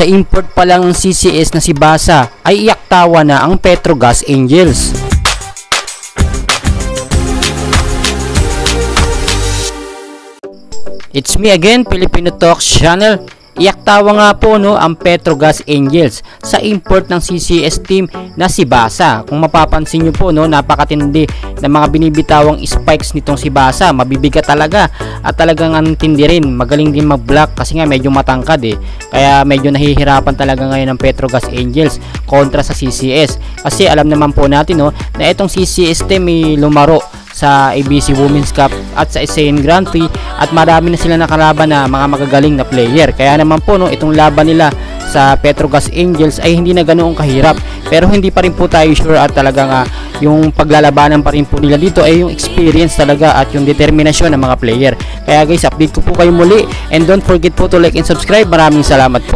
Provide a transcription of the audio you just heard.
sa import pa lang ng CCS na si Basa ay iyak tawa na ang Petrogas Angels. It's me again, Filipino Talks Channel. Iyak tawa nga po ang Petrogas Angels sa import ng CCS team na si Basa. Kung mapapansin nyo po napakatindi ng mga binibitawang spikes nitong si Basa. Mabibigat talaga at talagang antindi rin. Magaling din mag-block kasi nga medyo matangkad Kaya medyo nahihirapan talaga ngayon ng Petrogas Angels kontra sa CCS. Kasi alam naman po natin na itong CCS team ay lumaro sa ABC Women's Cup at sa ASEAN Grand Prix at marami na sila nakalaban na mga magagaling na player. Kaya naman po itong laban nila sa Petrogas Angels ay hindi na ganoon kahirap, pero hindi pa rin po tayo sure at talagang yung paglalabanan pa rin po nila dito ay yung experience talaga at yung determinasyon ng mga player. Kaya guys, update ko po kayo muli and don't forget po to like and subscribe. Maraming salamat po.